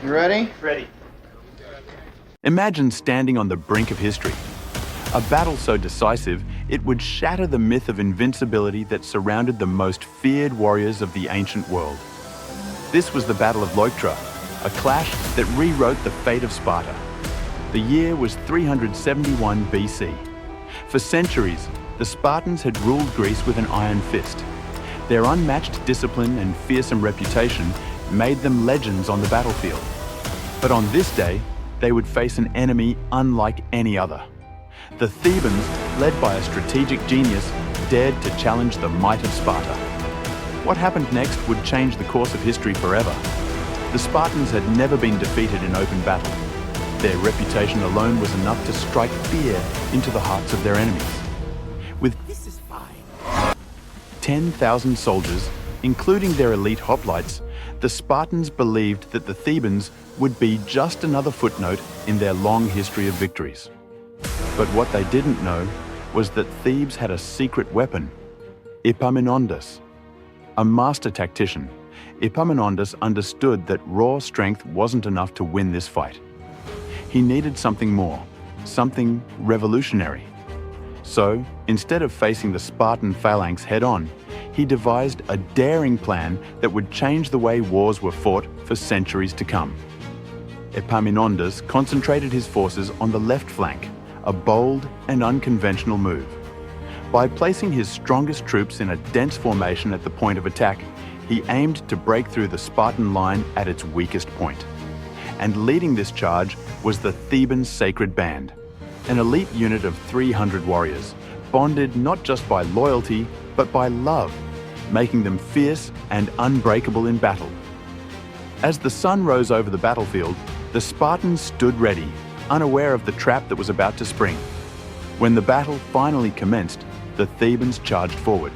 You ready? Ready. Imagine standing on the brink of history. A battle so decisive, it would shatter the myth of invincibility that surrounded the most feared warriors of the ancient world. This was the Battle of Leuctra, a clash that rewrote the fate of Sparta. The year was 371 BC. For centuries, the Spartans had ruled Greece with an iron fist. Their unmatched discipline and fearsome reputation made them legends on the battlefield. But on this day, they would face an enemy unlike any other. The Thebans, led by a strategic genius, dared to challenge the might of Sparta. What happened next would change the course of history forever. The Spartans had never been defeated in open battle. Their reputation alone was enough to strike fear into the hearts of their enemies. With 10,000 soldiers, including their elite hoplites, the Spartans believed that the Thebans would be just another footnote in their long history of victories. But what they didn't know was that Thebes had a secret weapon, Epaminondas. A master tactician, Epaminondas understood that raw strength wasn't enough to win this fight. He needed something more, something revolutionary. So, instead of facing the Spartan phalanx head-on, he devised a daring plan that would change the way wars were fought for centuries to come. Epaminondas concentrated his forces on the left flank, a bold and unconventional move. By placing his strongest troops in a dense formation at the point of attack, he aimed to break through the Spartan line at its weakest point. And leading this charge was the Theban Sacred Band, an elite unit of 300 warriors, bonded not just by loyalty, but by love, making them fierce and unbreakable in battle. As the sun rose over the battlefield, the Spartans stood ready, unaware of the trap that was about to spring. When the battle finally commenced, the Thebans charged forward,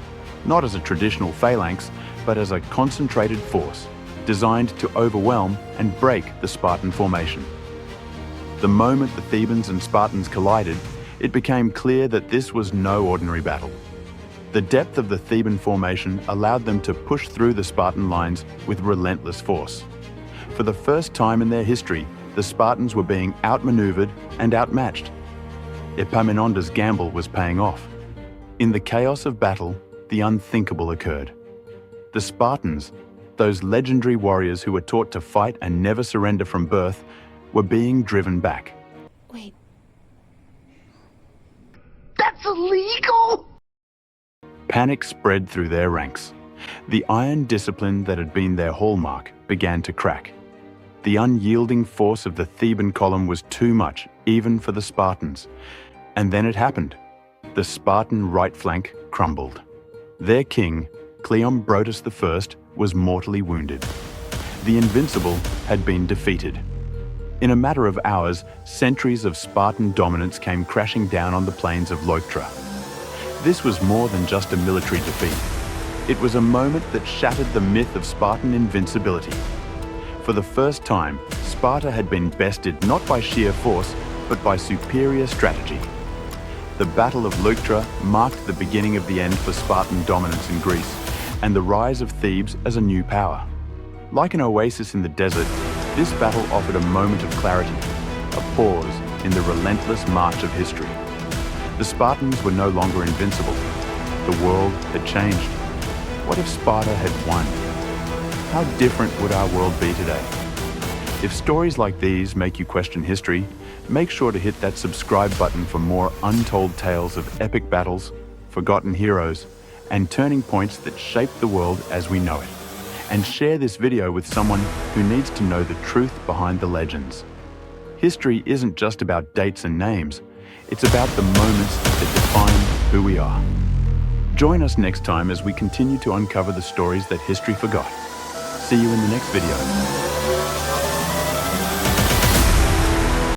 not as a traditional phalanx, but as a concentrated force, designed to overwhelm and break the Spartan formation. The moment the Thebans and Spartans collided, it became clear that this was no ordinary battle. The depth of the Theban formation allowed them to push through the Spartan lines with relentless force. For the first time in their history, the Spartans were being outmaneuvered and outmatched. Epaminondas' gamble was paying off. In the chaos of battle, the unthinkable occurred. The Spartans, those legendary warriors who were taught to fight and never surrender from birth, were being driven back. Wait. That's illegal! Panic spread through their ranks. The iron discipline that had been their hallmark began to crack. The unyielding force of the Theban column was too much, even for the Spartans. And then it happened. The Spartan right flank crumbled. Their king, Cleombrotus I, was mortally wounded. The Invincible had been defeated. In a matter of hours, centuries of Spartan dominance came crashing down on the plains of Leuctra. This was more than just a military defeat. It was a moment that shattered the myth of Spartan invincibility. For the first time, Sparta had been bested not by sheer force, but by superior strategy. The Battle of Leuctra marked the beginning of the end for Spartan dominance in Greece, and the rise of Thebes as a new power. Like an oasis in the desert, this battle offered a moment of clarity, a pause in the relentless march of history. The Spartans were no longer invincible. The world had changed. What if Sparta had won? How different would our world be today? If stories like these make you question history, make sure to hit that subscribe button for more untold tales of epic battles, forgotten heroes, and turning points that shaped the world as we know it. And share this video with someone who needs to know the truth behind the legends. History isn't just about dates and names, it's about the moments that define who we are. Join us next time as we continue to uncover the stories that history forgot. See you in the next video.